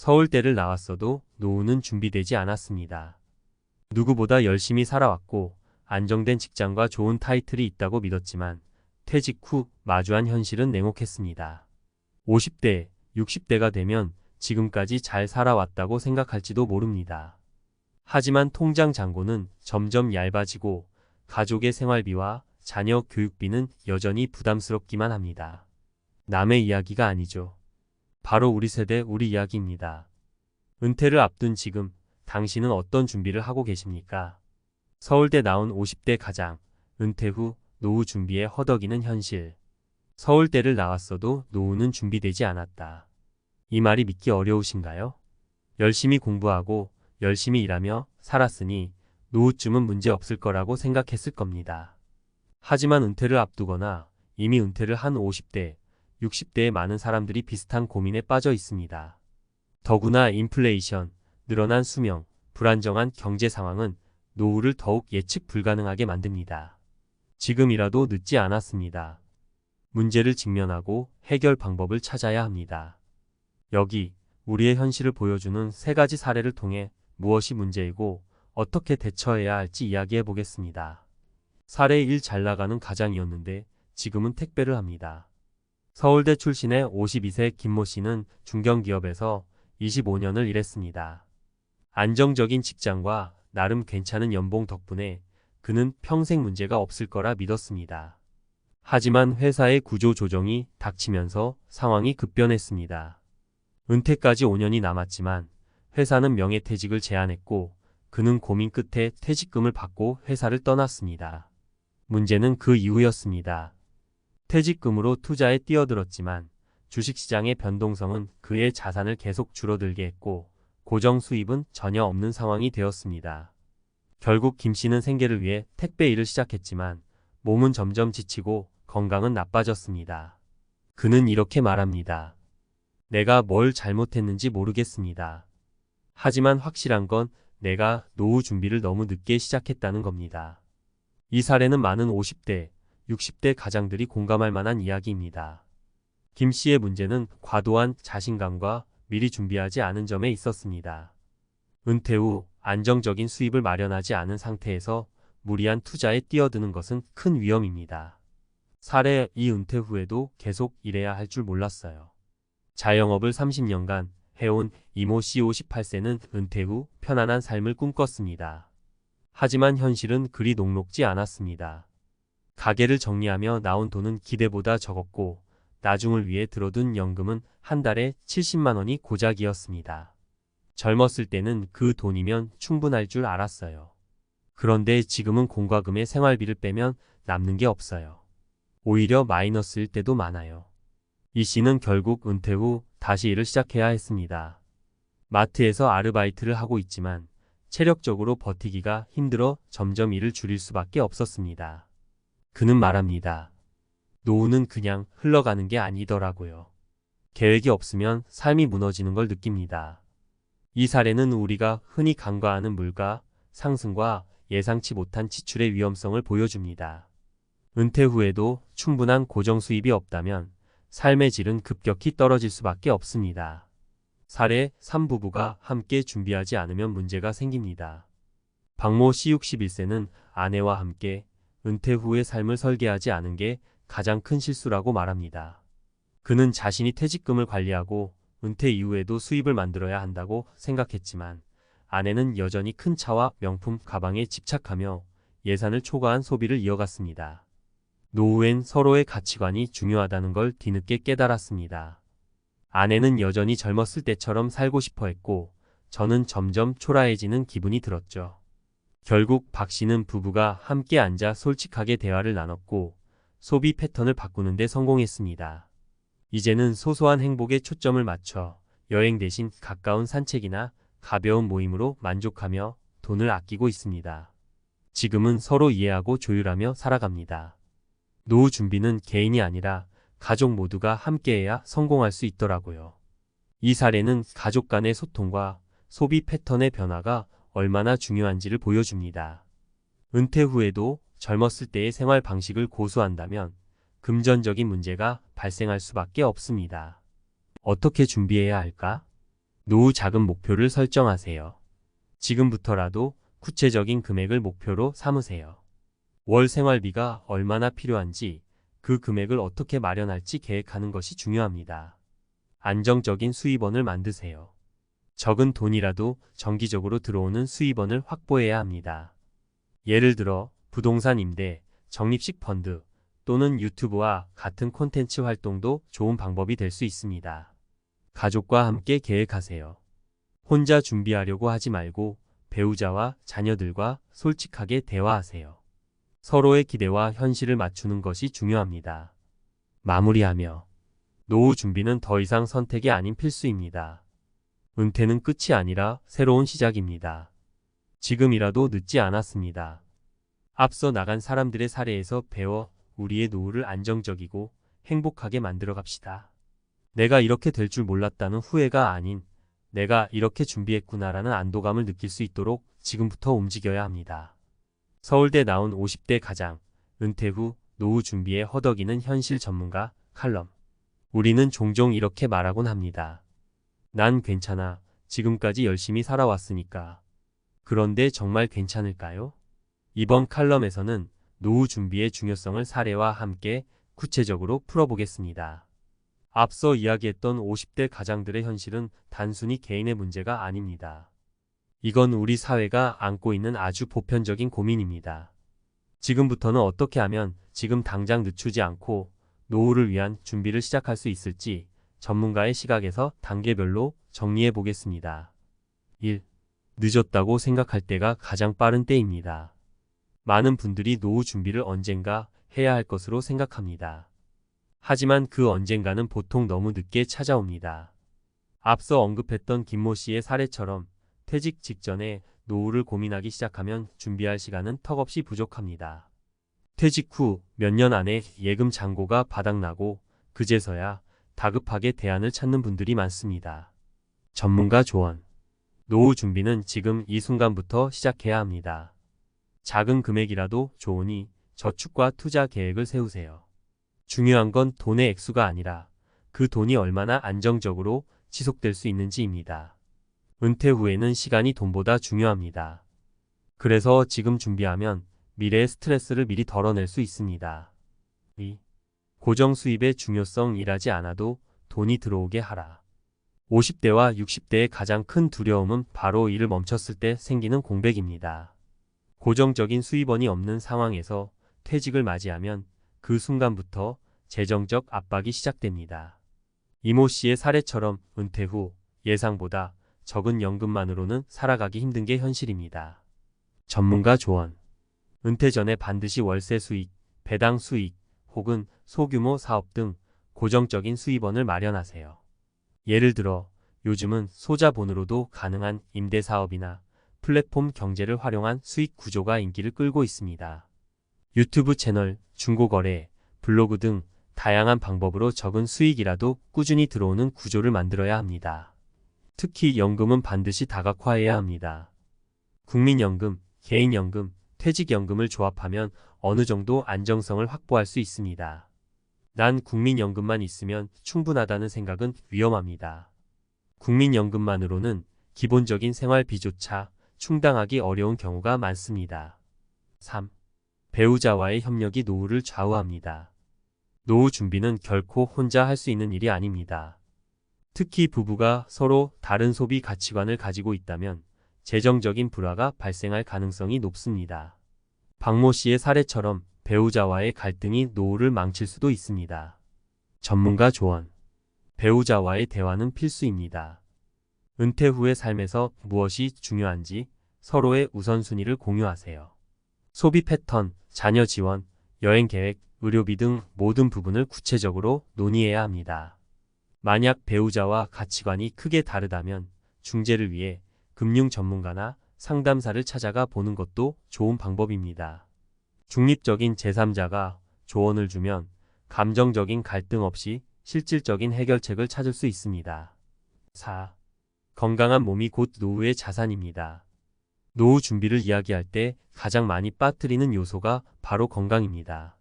서울대를 나왔어도 노후는 준비되지 않았습니다. 누구보다 열심히 살아왔고 안정된 직장과 좋은 타이틀이 있다고 믿었지만 퇴직 후 마주한 현실은 냉혹했습니다. 50대, 60대가 되면 지금까지 잘 살아왔다고 생각할지도 모릅니다. 하지만 통장 잔고는 점점 얇아지고 가족의 생활비와 자녀 교육비는 여전히 부담스럽기만 합니다. 남의 이야기가 아니죠. 바로 우리 세대 우리 이야기입니다. 은퇴를 앞둔 지금 당신은 어떤 준비를 하고 계십니까? 서울대 나온 50대 가장, 은퇴 후 노후 준비에 허덕이는 현실. 서울대를 나왔어도 노후는 준비되지 않았다. 이 말이 믿기 어려우신가요? 열심히 공부하고 열심히 일하며 살았으니 노후쯤은 문제 없을 거라고 생각했을 겁니다. 하지만 은퇴를 앞두거나 이미 은퇴를 한 50대, 60대의 많은 사람들이 비슷한 고민에 빠져 있습니다. 더구나 인플레이션, 늘어난 수명, 불안정한 경제 상황은 노후를 더욱 예측 불가능하게 만듭니다. 지금이라도 늦지 않았습니다. 문제를 직면하고 해결 방법을 찾아야 합니다. 여기 우리의 현실을 보여주는 3가지 사례를 통해 무엇이 문제이고 어떻게 대처해야 할지 이야기해 보겠습니다. 사례 1. 잘 나가는 가장이었는데 지금은 택배를 합니다. 서울대 출신의 52세 김모 씨는 중견기업에서 25년을 일했습니다. 안정적인 직장과 나름 괜찮은 연봉 덕분에 그는 평생 문제가 없을 거라 믿었습니다. 하지만 회사의 구조 조정이 닥치면서 상황이 급변했습니다. 은퇴까지 5년이 남았지만 회사는 명예퇴직을 제안했고 그는 고민 끝에 퇴직금을 받고 회사를 떠났습니다. 문제는 그 이후였습니다. 퇴직금으로 투자에 뛰어들었지만 주식시장의 변동성은 그의 자산을 계속 줄어들게 했고 고정 수입은 전혀 없는 상황이 되었습니다. 결국 김 씨는 생계를 위해 택배 일을 시작했지만 몸은 점점 지치고 건강은 나빠졌습니다. 그는 이렇게 말합니다. 내가 뭘 잘못했는지 모르겠습니다. 하지만 확실한 건 내가 노후 준비를 너무 늦게 시작했다는 겁니다. 이 사례는 많은 50대, 60대 가장들이 공감할 만한 이야기입니다. 김 씨의 문제는 과도한 자신감과 미리 준비하지 않은 점에 있었습니다. 은퇴 후 안정적인 수입을 마련하지 않은 상태에서 무리한 투자에 뛰어드는 것은 큰 위험입니다. 사례 2. 은퇴 후에도 계속 일해야 할 줄 몰랐어요. 자영업을 30년간 해온 이모 씨 58세는 은퇴 후 편안한 삶을 꿈꿨습니다. 하지만 현실은 그리 녹록지 않았습니다. 가게를 정리하며 나온 돈은 기대보다 적었고 나중을 위해 들어둔 연금은 한 달에 70만 원이 고작이었습니다. 젊었을 때는 그 돈이면 충분할 줄 알았어요. 그런데 지금은 공과금에 생활비를 빼면 남는 게 없어요. 오히려 마이너스일 때도 많아요. 이 씨는 결국 은퇴 후 다시 일을 시작해야 했습니다. 마트에서 아르바이트를 하고 있지만 체력적으로 버티기가 힘들어 점점 일을 줄일 수밖에 없었습니다. 그는 말합니다. 노후는 그냥 흘러가는 게 아니더라고요. 계획이 없으면 삶이 무너지는 걸 느낍니다. 이 사례는 우리가 흔히 간과하는 물가 상승과 예상치 못한 지출의 위험성을 보여줍니다. 은퇴 후에도 충분한 고정 수입이 없다면 삶의 질은 급격히 떨어질 수밖에 없습니다. 사례 3. 부부가 함께 준비하지 않으면 문제가 생깁니다. 박모 씨 61세는 아내와 함께 은퇴 후의 삶을 설계하지 않은 게 가장 큰 실수라고 말합니다. 그는 자신이 퇴직금을 관리하고 은퇴 이후에도 수입을 만들어야 한다고 생각했지만 아내는 여전히 큰 차와 명품 가방에 집착하며 예산을 초과한 소비를 이어갔습니다. 노후엔 서로의 가치관이 중요하다는 걸 뒤늦게 깨달았습니다. 아내는 여전히 젊었을 때처럼 살고 싶어 했고 저는 점점 초라해지는 기분이 들었죠. 결국 박 씨는 부부가 함께 앉아 솔직하게 대화를 나눴고 소비 패턴을 바꾸는 데 성공했습니다. 이제는 소소한 행복에 초점을 맞춰 여행 대신 가까운 산책이나 가벼운 모임으로 만족하며 돈을 아끼고 있습니다. 지금은 서로 이해하고 조율하며 살아갑니다. 노후 준비는 개인이 아니라 가족 모두가 함께해야 성공할 수 있더라고요. 이 사례는 가족 간의 소통과 소비 패턴의 변화가 얼마나 중요한지를 보여줍니다. 은퇴 후에도 젊었을 때의 생활 방식을 고수한다면 금전적인 문제가 발생할 수밖에 없습니다. 어떻게 준비해야 할까? 노후 자금 목표를 설정하세요. 지금부터라도 구체적인 금액을 목표로 삼으세요. 월 생활비가 얼마나 필요한지, 그 금액을 어떻게 마련할지 계획하는 것이 중요합니다. 안정적인 수입원을 만드세요. 적은 돈이라도 정기적으로 들어오는 수입원을 확보해야 합니다. 예를 들어 부동산 임대, 적립식 펀드 또는 유튜브와 같은 콘텐츠 활동도 좋은 방법이 될 수 있습니다. 가족과 함께 계획하세요. 혼자 준비하려고 하지 말고 배우자와 자녀들과 솔직하게 대화하세요. 서로의 기대와 현실을 맞추는 것이 중요합니다. 마무리하며 노후 준비는 더 이상 선택이 아닌 필수입니다. 은퇴는 끝이 아니라 새로운 시작입니다. 지금이라도 늦지 않았습니다. 앞서 나간 사람들의 사례에서 배워 우리의 노후를 안정적이고 행복하게 만들어 갑시다. 내가 이렇게 될 줄 몰랐다는 후회가 아닌 내가 이렇게 준비했구나라는 안도감을 느낄 수 있도록 지금부터 움직여야 합니다. 서울대 나온 50대 가장, 은퇴 후 노후 준비에 허덕이는 현실 전문가 칼럼. 우리는 종종 이렇게 말하곤 합니다. 난 괜찮아. 지금까지 열심히 살아왔으니까. 그런데 정말 괜찮을까요? 이번 칼럼에서는 노후 준비의 중요성을 사례와 함께 구체적으로 풀어보겠습니다. 앞서 이야기했던 50대 가장들의 현실은 단순히 개인의 문제가 아닙니다. 이건 우리 사회가 안고 있는 아주 보편적인 고민입니다. 지금부터는 어떻게 하면 지금 당장 늦추지 않고 노후를 위한 준비를 시작할 수 있을지 전문가의 시각에서 단계별로 정리해 보겠습니다. 1. 늦었다고 생각할 때가 가장 빠른 때입니다. 많은 분들이 노후 준비를 언젠가 해야 할 것으로 생각합니다. 하지만 그 언젠가는 보통 너무 늦게 찾아옵니다. 앞서 언급했던 김모 씨의 사례처럼 퇴직 직전에 노후를 고민하기 시작하면 준비할 시간은 턱없이 부족합니다. 퇴직 후 몇 년 안에 예금 잔고가 바닥나고 그제서야 다급하게 대안을 찾는 분들이 많습니다. 전문가 조언. 노후 준비는 지금 이 순간부터 시작해야 합니다. 작은 금액이라도 좋으니 저축과 투자 계획을 세우세요. 중요한 건 돈의 액수가 아니라 그 돈이 얼마나 안정적으로 지속될 수 있는지입니다. 은퇴 후에는 시간이 돈보다 중요합니다. 그래서 지금 준비하면 미래의 스트레스를 미리 덜어낼 수 있습니다. 2. 고정 수입의 중요성. 일하지 않아도 돈이 들어오게 하라. 50대와 60대의 가장 큰 두려움은 바로 일을 멈췄을 때 생기는 공백입니다. 고정적인 수입원이 없는 상황에서 퇴직을 맞이하면 그 순간부터 재정적 압박이 시작됩니다. 이모 씨의 사례처럼 은퇴 후 예상보다 적은 연금만으로는 살아가기 힘든 게 현실입니다. 전문가 조언. 은퇴 전에 반드시 월세 수익, 배당 수익, 혹은 소규모 사업 등 고정적인 수입원을 마련하세요. 예를 들어 요즘은 소자본으로도 가능한 임대사업이나 플랫폼 경제를 활용한 수익 구조가 인기를 끌고 있습니다. 유튜브 채널, 중고거래, 블로그 등 다양한 방법으로 적은 수익이라도 꾸준히 들어오는 구조를 만들어야 합니다. 특히 연금은 반드시 다각화해야 합니다. 국민연금, 개인연금, 퇴직연금을 조합하면 어느 정도 안정성을 확보할 수 있습니다. 난 국민연금만 있으면 충분하다는 생각은 위험합니다. 국민연금만으로는 기본적인 생활비조차 충당하기 어려운 경우가 많습니다. 3. 배우자와의 협력이 노후를 좌우합니다. 노후 준비는 결코 혼자 할 수 있는 일이 아닙니다. 특히 부부가 서로 다른 소비 가치관을 가지고 있다면 재정적인 불화가 발생할 가능성이 높습니다. 박모 씨의 사례처럼 배우자와의 갈등이 노후를 망칠 수도 있습니다. 전문가 조언. 배우자와의 대화는 필수입니다. 은퇴 후의 삶에서 무엇이 중요한지 서로의 우선순위를 공유하세요. 소비 패턴, 자녀 지원, 여행 계획, 의료비 등 모든 부분을 구체적으로 논의해야 합니다. 만약 배우자와 가치관이 크게 다르다면 중재를 위해 금융 전문가나 상담사를 찾아가 보는 것도 좋은 방법입니다. 중립적인 제3자가 조언을 주면 감정적인 갈등 없이 실질적인 해결책을 찾을 수 있습니다. 4. 건강한 몸이 곧 노후의 자산입니다. 노후 준비를 이야기할 때 가장 많이 빠뜨리는 요소가 바로 건강입니다.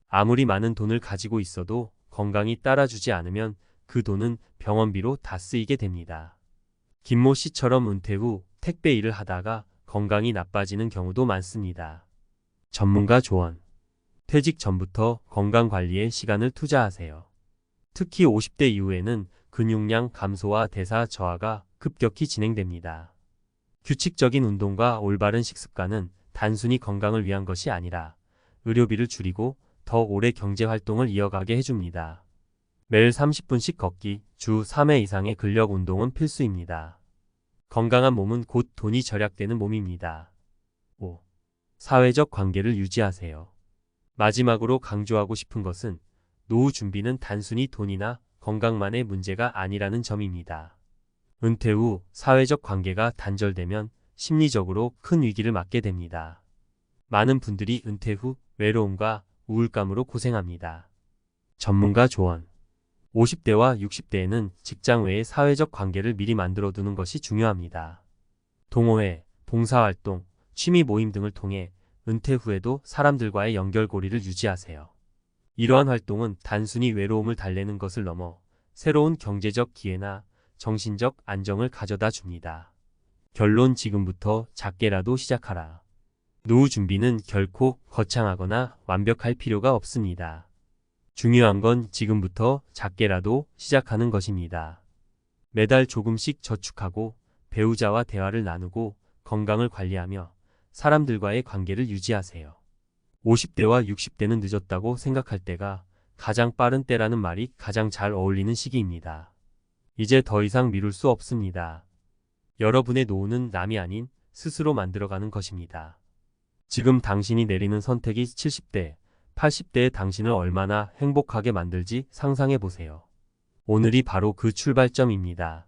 아무리 많은 돈을 가지고 있어도 건강이 따라주지 않으면 그 돈은 병원비로 다 쓰이게 됩니다. 김모 씨처럼 은퇴 후 택배 일을 하다가 건강이 나빠지는 경우도 많습니다. 전문가 조언. 퇴직 전부터 건강 관리에 시간을 투자하세요. 특히 50대 이후에는 근육량 감소와 대사 저하가 급격히 진행됩니다. 규칙적인 운동과 올바른 식습관은 단순히 건강을 위한 것이 아니라 의료비를 줄이고 더 오래 경제활동을 이어가게 해줍니다. 매일 30분씩 걷기, 주 3회 이상의 근력 운동은 필수입니다. 건강한 몸은 곧 돈이 절약되는 몸입니다. 5. 사회적 관계를 유지하세요. 마지막으로 강조하고 싶은 것은 노후 준비는 단순히 돈이나 건강만의 문제가 아니라는 점입니다. 은퇴 후 사회적 관계가 단절되면 심리적으로 큰 위기를 맞게 됩니다. 많은 분들이 은퇴 후 외로움과 우울감으로 고생합니다. 전문가 조언. 50대와 60대에는 직장 외의 사회적 관계를 미리 만들어 두는 것이 중요합니다. 동호회, 봉사활동, 취미 모임 등을 통해 은퇴 후에도 사람들과의 연결고리를 유지하세요. 이러한 활동은 단순히 외로움을 달래는 것을 넘어 새로운 경제적 기회나 정신적 안정을 가져다 줍니다. 결론 지금부터 작게라도 시작하라. 노후 준비는 결코 거창하거나 완벽할 필요가 없습니다. 중요한 건 지금부터 작게라도 시작하는 것입니다. 매달 조금씩 저축하고 배우자와 대화를 나누고 건강을 관리하며 사람들과의 관계를 유지하세요. 50대와 60대는 늦었다고 생각할 때가 가장 빠른 때라는 말이 가장 잘 어울리는 시기입니다. 이제 더 이상 미룰 수 없습니다. 여러분의 노후는 남이 아닌 스스로 만들어가는 것입니다. 지금 당신이 내리는 선택이 70대, 80대의 당신을 얼마나 행복하게 만들지 상상해 보세요. 오늘이 바로 그 출발점입니다.